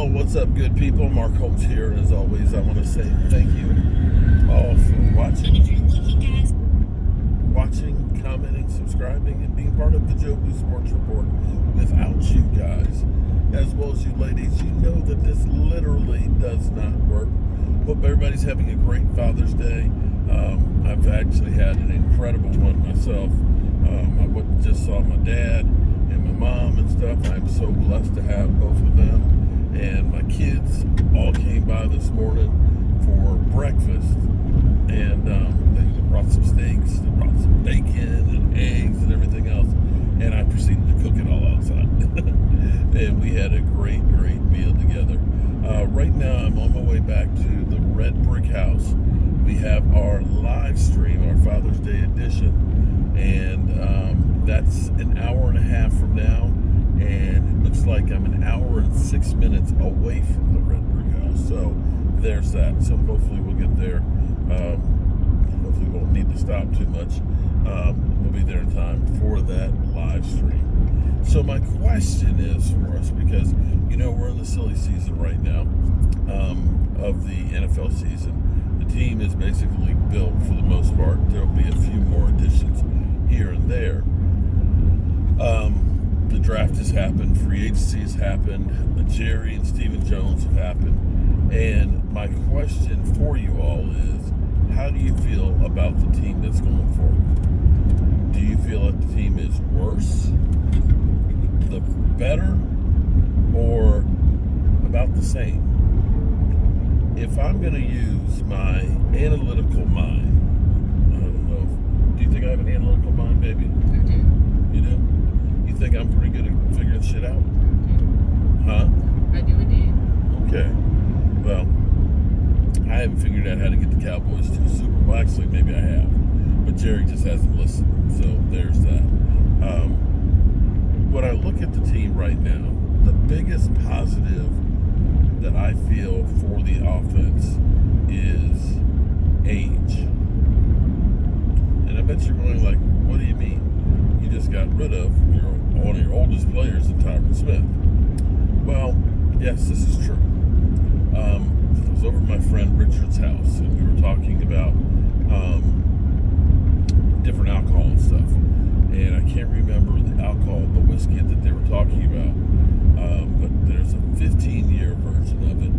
Well, what's up, good people? Mark Holmes here, and as always, I want to say thank you all for watching, commenting, subscribing, and being part of the Joe Blue Sports Report. Without you guys, as well as you ladies, you know that this literally does not work. Hope everybody's having a great Father's Day. I've actually had an incredible one myself. I just saw my dad and my mom and stuff. I'm so blessed to have both of them. And my kids all came by this morning for breakfast, and they brought some steaks, they brought some bacon and eggs and everything else, and I proceeded to cook it all outside. And we had a great meal together. Right now I'm on my way back to the Red Brick House. We have our live stream, our Father's Day edition, and that's an hour and a half from now. And it looks like I'm an hour and 6 minutes away from the Red Brick House. So there's that. So hopefully we'll get there. Hopefully we won't need to stop too much. We'll be there in time for that live stream. So my question is for us, because, you know, we're in the silly season right now of the NFL season. The team is basically built for the most part. There'll be a few more additions here and there. The draft has happened, free agency has happened, Jerry and Stephen Jones have happened, and my question for you all is, how do you feel about the team that's going forward? Do you feel that the team is worse, the better, or about the same? If I'm going to use my analytical mind, I don't know, do you think I have an analytical mind, baby? I do. You do? You think I'm pretty good at figuring shit out? Huh? I do indeed. Okay. Well, I haven't figured out how to get the Cowboys to a Super Bowl. Well, actually, maybe I have. But Jerry just hasn't listened. So there's that. When I look at the team right now, the biggest positive that I feel for the offense is age. And I bet you're going like, what do you mean? You just got rid of one of your oldest players in Tyron Smith. Well, yes, this is true. I was over at my friend Richard's house, and we were talking about different alcohol and stuff. And I can't remember the alcohol, the whiskey that they were talking about. But there's a 15-year version of it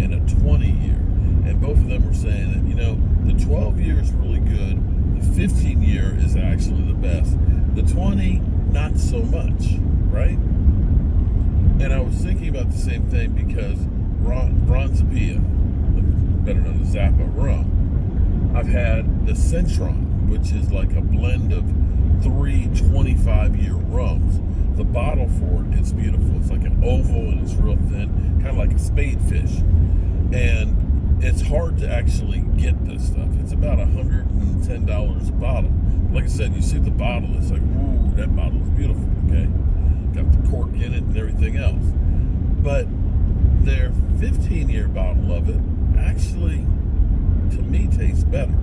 and a 20-year. And both of them were saying that, you know, the 12-year is really good. The 15-year is actually the best. The 20, not so much, right? And I was thinking about the same thing because Bronzapia, better known as Zappa rum, I've had the Centron, which is like a blend of 3 25-year rums. The bottle for it is beautiful. It's like an oval and it's real thin, kind of like a spade fish. And it's hard to actually get this stuff. It's about $110 a bottle. Like I said, you see the bottle, it's like, ooh, that bottle is beautiful, okay? Got the cork in it and everything else. But their 15-year bottle of it actually, to me, tastes better.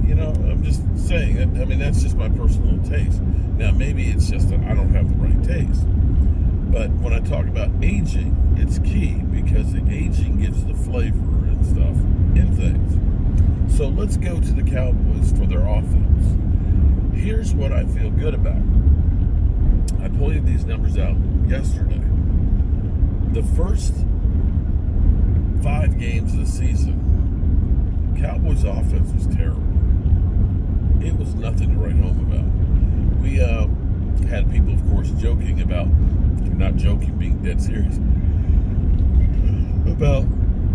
You know, I'm just saying, I mean, that's just my personal taste. Now, maybe it's just that I don't have the right taste. But when I talk about aging, it's key because the aging gives the flavor and stuff in things. So let's go to the Cowboys for their offense. Here's what I feel good about. I pulled these numbers out yesterday. The first 5 games of the season, Cowboys' offense was terrible. It was nothing to write home about. We had people, of course, joking about, not joking, being dead serious, about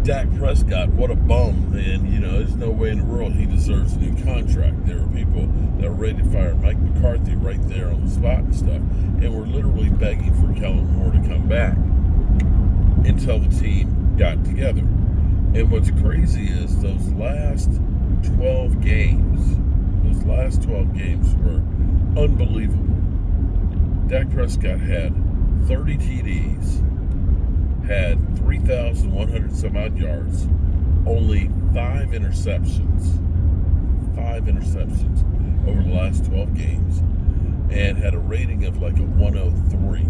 Dak Prescott, what a bum, and, you know, there's no way in the world he deserves a new contract. There were people that were ready to fire Mike McCarthy right there on the spot and stuff, and we're literally begging for Kellen Moore to come back until the team got together. And what's crazy is those last 12 games were unbelievable. Dak Prescott had 30 TDs, had 3,100 some odd yards, only 5 interceptions over the last 12 games, and had a rating of like a 103.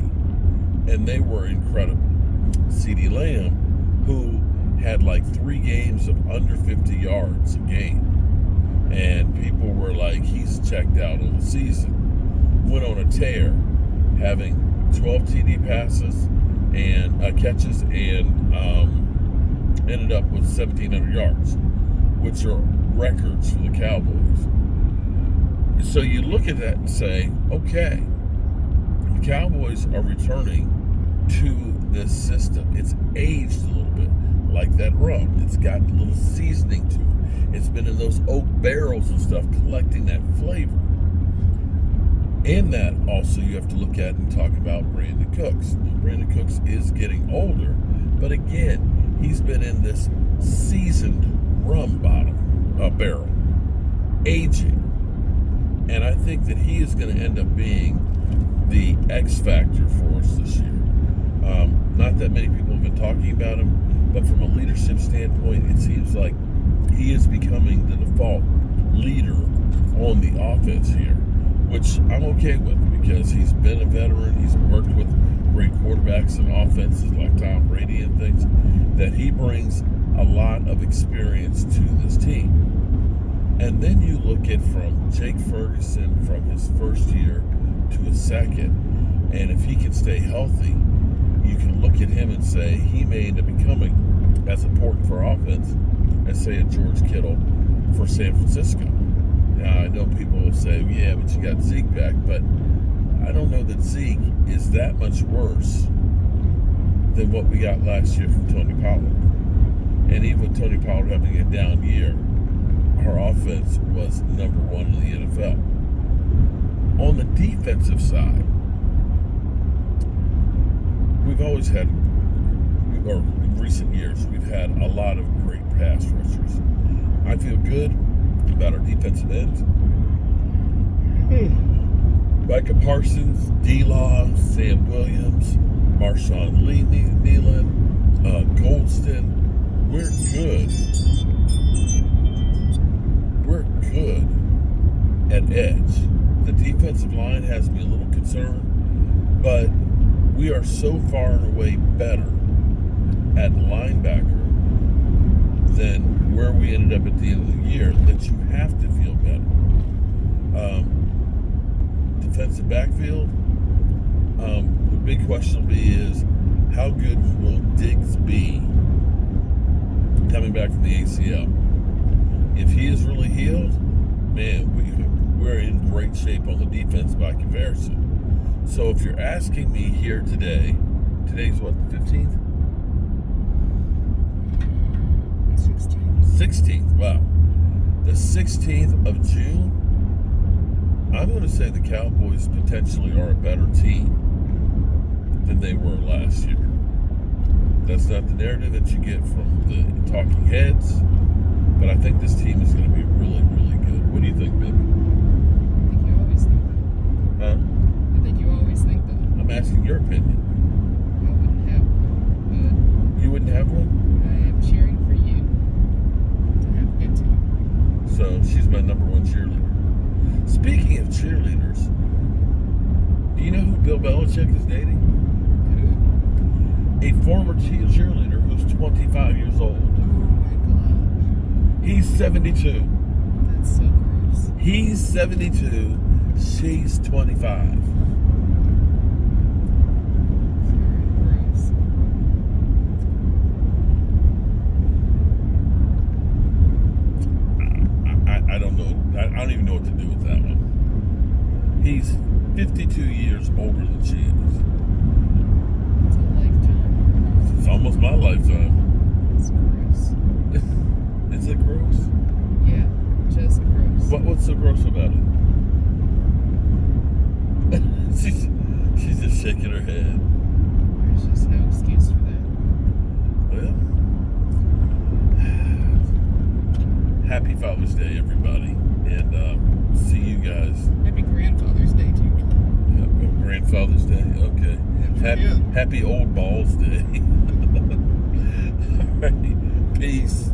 And they were incredible. CeeDee Lamb, who had like 3 games of under 50 yards a game. And people were like, he's checked out on the season. Went on a tear, having 12 TD passes and catches, and ended up with 1,700 yards, which are records for the Cowboys. So you look at that and say, okay, the Cowboys are returning to this system. It's aged a little bit, like that rum. It's got a little seasoning to it. It's been in those oak barrels and stuff, collecting that flavor. And that also you have to look at and talk about Brandon Cooks. Brandon Cooks is getting older, but again, he's been in this seasoned rum barrel, aging. And I think that he is going to end up being the X factor for us this year. Not that many people have been talking about him, but from a leadership standpoint, it seems like he is becoming the default leader on the offense here, which I'm okay with because he's been a veteran. He's worked with great quarterbacks and offenses like Tom Brady and things, that he brings a lot of experience to this team. And then you look at from Jake Ferguson from his first year to his second, and if he can stay healthy, you can look at him and say he may end up becoming as important for offense as, say, a George Kittle for San Francisco. Now, I know people will say, yeah, but you got Zeke back, but I don't know that Zeke is that much worse than what we got last year from Tony Pollard. And even with Tony Pollard having a down year, our offense was number 1 in the NFL. On the defensive side, we've always had, or in recent years, we've had a lot of great pass rushers. I feel good about our defensive ends. Micah Parsons, D-Law, Sam Williams, Marshawn Nealon, Goldston. We're good. We're good at edge. The defensive line has me a little concerned, but we are so far and away better at linebacker than where we ended up at the end of the year that you have to feel better. Defensive backfield, the big question will be is how good will Diggs be coming back from the ACL? If he is really healed, man, we're in great shape on the defense by comparison. So if you're asking me here today, today's what, the 15th? 16th, wow. The 16th of June, I'm going to say the Cowboys potentially are a better team than they were last year. That's not the narrative that you get from the talking heads, but I think this team is going to be really, really good. What do you think, baby? I think you always think that. Huh? I think you always think that. I'm asking your opinion. I wouldn't have one, You wouldn't have one? but I am cheering for you to have a good team. So she's my number 1 cheerleader. Speaking of cheerleaders, do you know who Bill Belichick is dating? Who? A former cheerleader who's 25 years old. Oh my God. He's 72. That's so gross. He's 72. She's 25. Very gross. I don't know. I don't even know what to do with that one. He's 52 years older than she is. It's a lifetime. It's almost my lifetime. It's gross. Is it gross? Yeah, just gross. What's so gross about it? she's just shaking her head. There's just no excuse for that. Well, happy Father's Day, everybody, and see you guys. Maybe Grandfather's Day too. Grandfather's Day, okay. Happy Old Balls Day. All right, peace.